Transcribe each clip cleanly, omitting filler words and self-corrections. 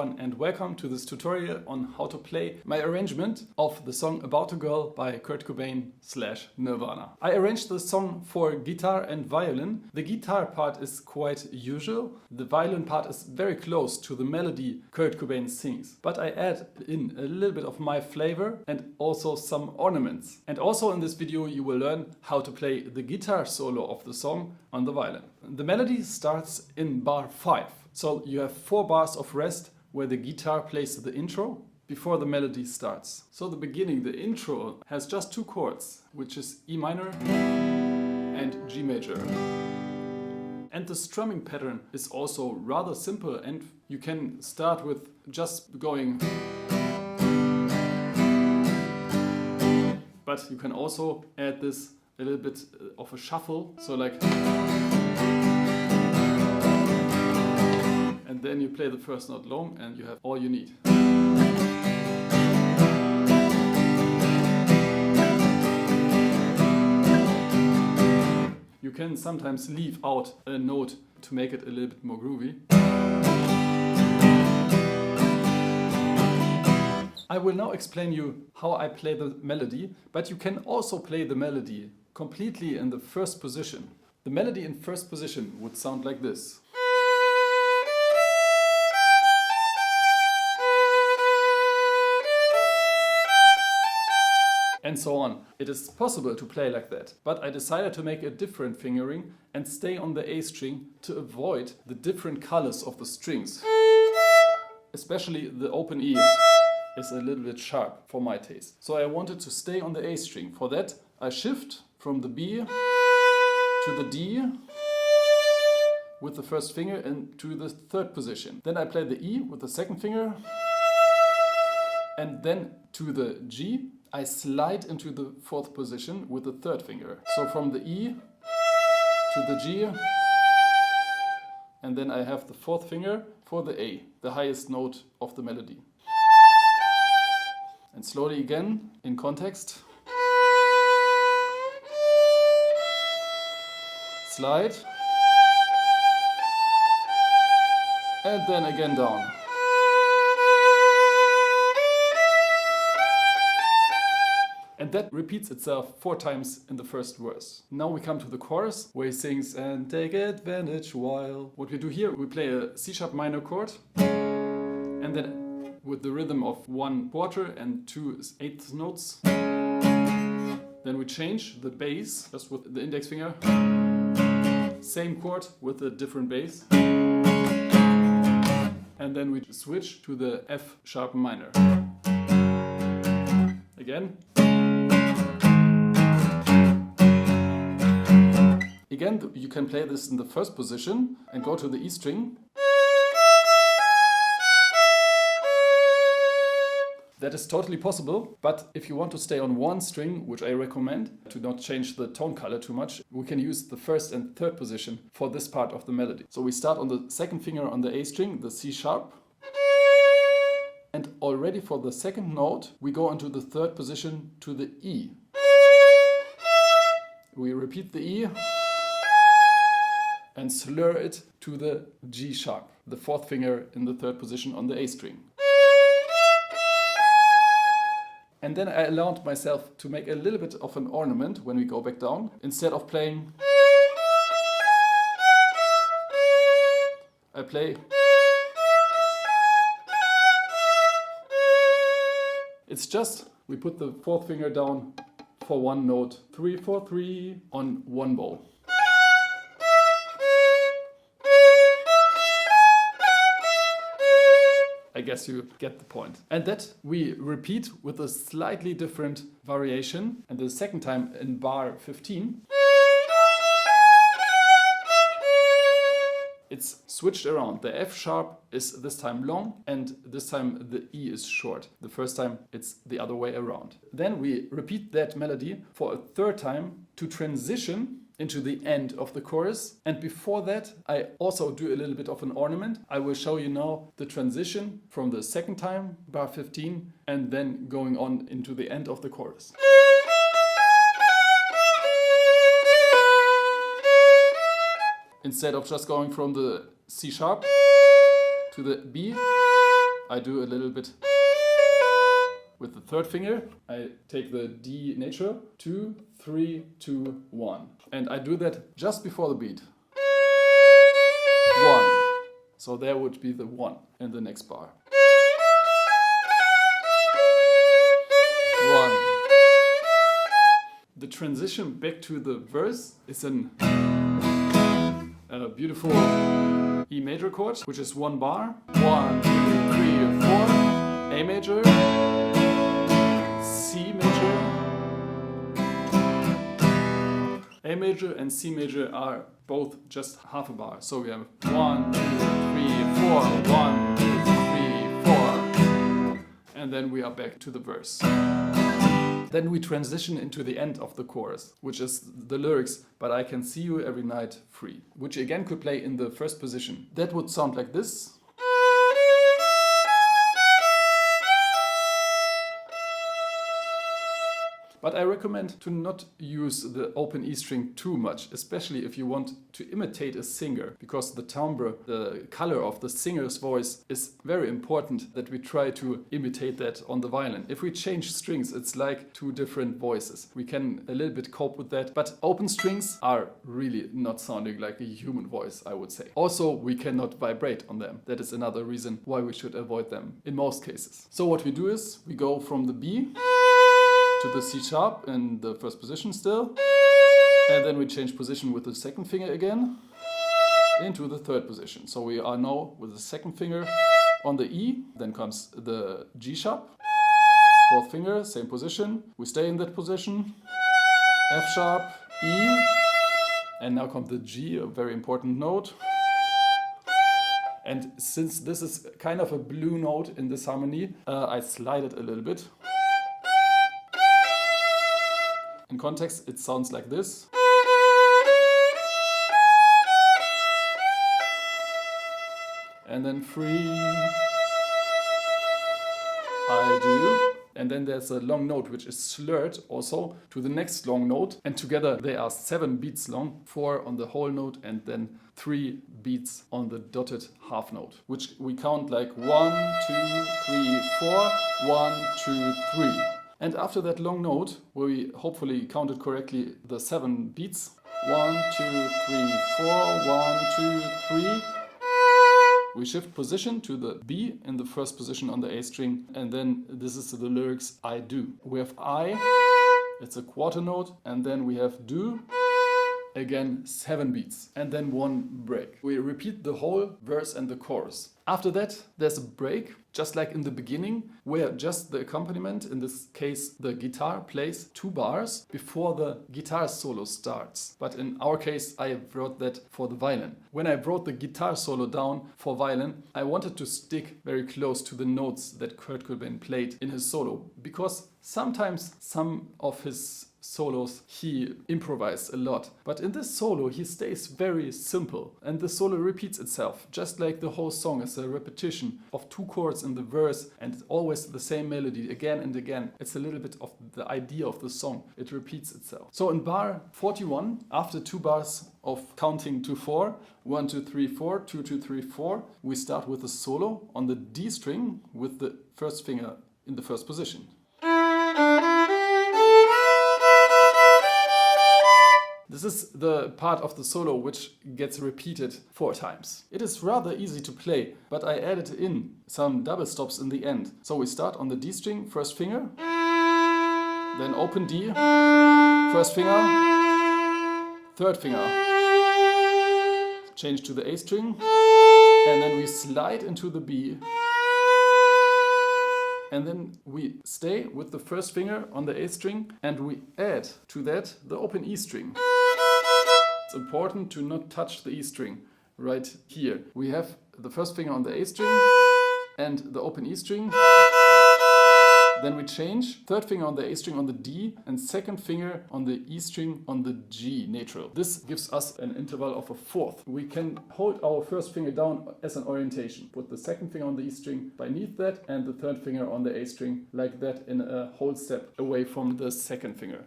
everyone and welcome to this tutorial on how to play my arrangement of the song About a Girl by Kurt Cobain / Nirvana. I arranged the song for guitar and violin. The guitar part is quite usual. The violin part is very close to the melody Kurt Cobain sings. But I add in a little bit of my flavor and also some ornaments. And also in this video you will learn how to play the guitar solo of the song on the violin. The melody starts in bar 5. So you have 4 bars of rest where the guitar plays the intro before the melody starts. So the beginning, the intro, has just 2 chords, which is E minor and G major. And the strumming pattern is also rather simple, and you can start with just going. But you can also add this a little bit of a shuffle, so like. And then you play the first note long and you have all you need. You can sometimes leave out a note to make it a little bit more groovy. I will now explain you how I play the melody, but you can also play the melody completely in the first position. The melody in first position would sound like this. And so on. It is possible to play like that, but I decided to make a different fingering and stay on the A string to avoid the different colors of the strings. Especially the open E is a little bit sharp for my taste. So I wanted to stay on the A string. For that I shift from the B to the D with the first finger and to the third position. Then I play the E with the second finger and then to the G. I slide into the fourth position with the third finger. So from the E to the G, and then I have the fourth finger for the A, the highest note of the melody. And slowly again, in context. Slide. And then again down. And that repeats itself 4 times in the first verse. Now we come to the chorus where he sings and take advantage while. What we do here, we play a C-sharp minor chord and then with the rhythm of 1/4 and 2/8 notes. Then we change the bass just with the index finger. Same chord with a different bass. And then we switch to the F-sharp minor. Again. Again, you can play this in the first position and go to the E string. That is totally possible, but if you want to stay on one string, which I recommend, to not change the tone color too much, we can use the first and third position for this part of the melody. So we start on the second finger on the A string, the C sharp. And already for the second note, we go into the third position to the E. We repeat the E and slur it to the G sharp, the fourth finger in the third position on the A string. And then I allowed myself to make a little bit of an ornament when we go back down. Instead of playing, I play. It's just, we put the fourth finger down for one note, 3, 4, 3 on one bow. I guess you get the point. And that we repeat with a slightly different variation. And the second time in bar 15, it's switched around. The F sharp is this time long and this time the E is short. The first time it's the other way around. Then we repeat that melody for a third time to transition into the end of the chorus. And before that, I also do a little bit of an ornament. I will show you now the transition from the second time, bar 15, and then going on into the end of the chorus. Instead of just going from the C sharp to the B, I do a little bit with the third finger. I take the D natural, 2, 3, 2, 1. And I do that just before the beat. 1. So there would be the 1 in the next bar. 1. The transition back to the verse is a beautiful E major chord, which is 1 bar. 1, 2, 3, 4. A major. C major. A major and C major are both just half a bar. So we have 1, 2, 3, 4. 1, 2, 3, 4. And then we are back to the verse. Then we transition into the end of the chorus, which is the lyrics, but I can see you every night free, which again could play in the first position. That would sound like this. But I recommend to not use the open E string too much, especially if you want to imitate a singer, because the timbre, the color of the singer's voice is very important that we try to imitate that on the violin. If we change strings, it's like two different voices. We can a little bit cope with that, but open strings are really not sounding like a human voice, I would say. Also, we cannot vibrate on them. That is another reason why we should avoid them in most cases. So what we do is we go from the B to the C sharp in the first position still, and then we change position with the second finger again into the third position. So we are now with the second finger on the E, then comes the G sharp, fourth finger, same position, we stay in that position, F sharp, E, and now comes the G, a very important note. And since this is kind of a blue note in this harmony, I slide it a little bit. In context, it sounds like this. And then 3, I do. And then there's a long note which is slurred also to the next long note. And together they are 7 beats long, 4 on the whole note and then 3 beats on the dotted half note, which we count like 1, 2, 3, 4, 1, 2, 3. And after that long note, where we hopefully counted correctly the 7 beats, 1, 2, 3, 4, 1, 2, 3, we shift position to the B in the first position on the A string, and then this is the lyrics I do. We have I, it's a quarter note, and then we have do, again 7 beats, and then 1 break. We repeat the whole verse and the chorus. After that, there's a break, just like in the beginning, where just the accompaniment, in this case the guitar, plays 2 bars before the guitar solo starts. But in our case, I wrote that for the violin. When I wrote the guitar solo down for violin, I wanted to stick very close to the notes that Kurt Cobain played in his solo, because sometimes some of his solos he improvised a lot, but in this solo he stays very simple and the solo repeats itself, just like the whole song is a repetition of 2 chords in the verse and always the same melody again and again. It's a little bit of the idea of the song, it repeats itself. So in bar 41, after 2 bars of counting to 4, 1, 2, 3, 4, 2, 2, 3, 4, we start with a solo on the D string with the first finger in the first position. This is the part of the solo which gets repeated 4 times. It is rather easy to play, but I added in some double stops in the end. So we start on the D string, first finger, then open D, first finger, third finger, change to the A string, and then we slide into the B. And then we stay with the first finger on the A string and we add to that the open E string. It's important to not touch the E string right here. We have the first finger on the A string and the open E string. Then we change, third finger on the A string on the D and second finger on the E string on the G natural. This gives us an interval of a fourth. We can hold our first finger down as an orientation. Put the second finger on the E string beneath that and the third finger on the A string like that in a whole step away from the second finger.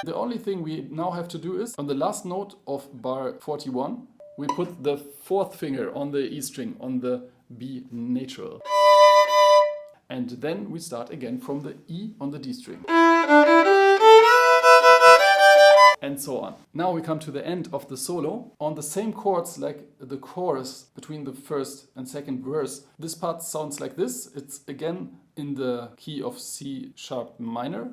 The only thing we now have to do is on the last note of bar 41, we put the fourth finger on the E string on the B natural. And then we start again from the E on the D string. And so on. Now we come to the end of the solo on the same chords like the chorus between the first and second verse. This part sounds like this. It's again in the key of C sharp minor.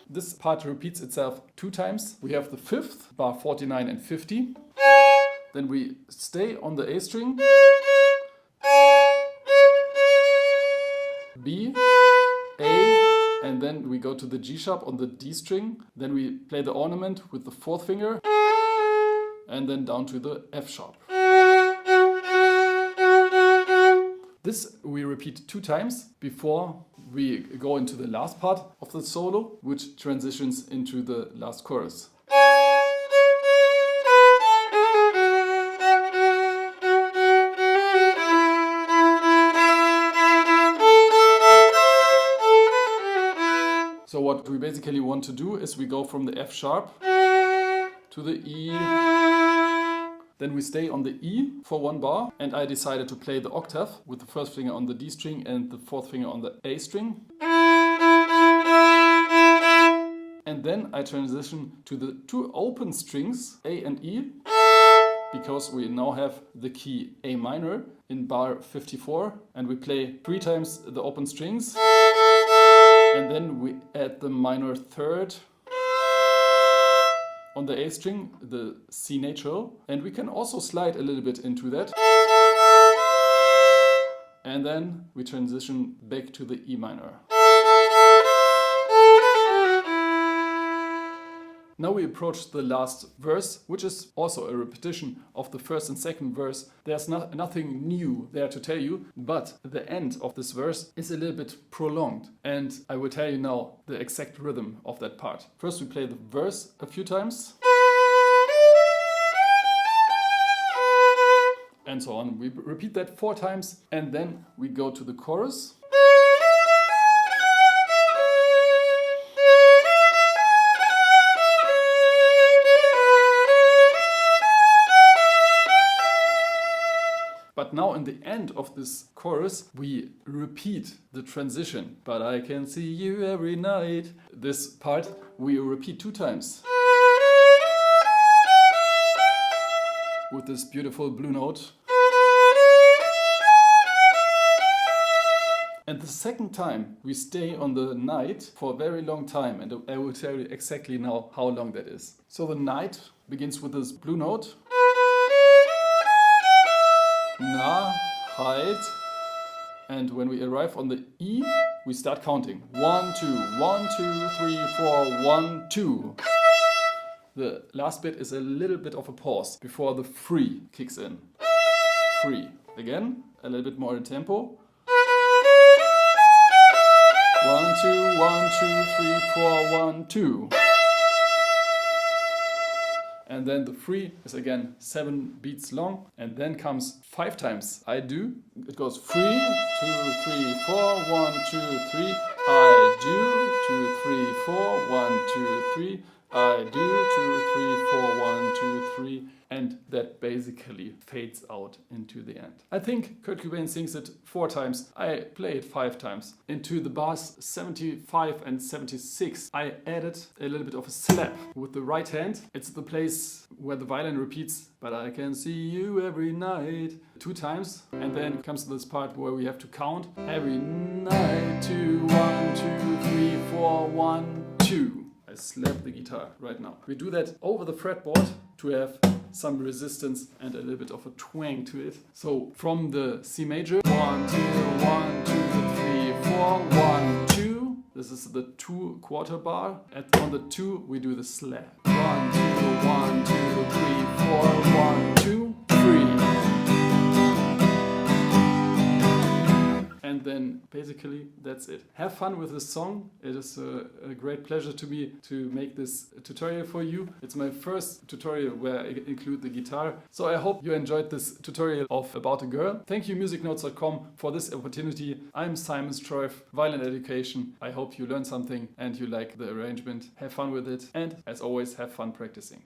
This part repeats itself 2 times. We have the fifth, bar 49 and 50. Then we stay on the A string, B, A, and then we go to the G sharp on the D string. Then we play the ornament with the 4th finger and then down to the F sharp. This we repeat 2 times before we go into the last part of the solo, which transitions into the last chorus. So what we basically want to do is we go from the F sharp to the E, then we stay on the E for 1 bar, and I decided to play the octave with the 1st finger on the D string and the 4th finger on the A string. And then I transition to the 2 open strings, A and E, because we now have the key A minor in bar 54, and we play 3 times the open strings. And then we add the minor 3rd on the A string, the C natural, and we can also slide a little bit into that. And then we transition back to the E minor. Now we approach the last verse, which is also a repetition of the first and second verse. There's nothing new there to tell you, but the end of this verse is a little bit prolonged. And I will tell you now the exact rhythm of that part. First we play the verse a few times. And so on. We repeat that 4 times and then we go to the chorus. But now in the end of this chorus, we repeat the transition. But I can see you every night. This part we repeat 2 times. With this beautiful blue note. And the second time we stay on the night for a very long time, and I will tell you exactly now how long that is. So the night begins with this blue note. Na, height, and when we arrive on the E, we start counting. 1, 2, 1, 2, 3, 4, 1, 2. The last bit is a little bit of a pause before the 3 kicks in. 3. Again, a little bit more in tempo. 1, 2, 1, 2, 3, 4, 1, 2. And then the 3 is again 7 beats long, and then comes 5 times I do. It goes 3, 2, 3, 4, 1, 2, 3, I do, 2, 3, 4, 1, 2, 3, I do, 2, 3, 4, 1, 2, 3, and that basically fades out into the end. I think Kurt Cobain sings it 4 times. I play it 5 times. Into the bars 75 and 76, I added a little bit of a slap with the right hand. It's the place where the violin repeats, but I can see you every night, 2 times. And then comes this part where we have to count every night. 2, 1, 2, 3, 4, 1, 2. I slap the guitar right now. We do that over the fretboard to have some resistance and a little bit of a twang to it. So from the C major, 1, 2, 1, 2, 3, 4, 1, 2. This is the 2 quarter bar. On the 2 we do the slap. 1, 2, 1, 2, 3, 4, 1, 2, 3. And then basically that's it. Have fun with this song. It is a great pleasure to me to make this tutorial for you. It's my first tutorial where I include the guitar. So I hope you enjoyed this tutorial of About a Girl. Thank you musicnotes.com for this opportunity. I'm Simon Streuff, Violin Education. I hope you learned something and you like the arrangement. Have fun with it, and as always, have fun practicing.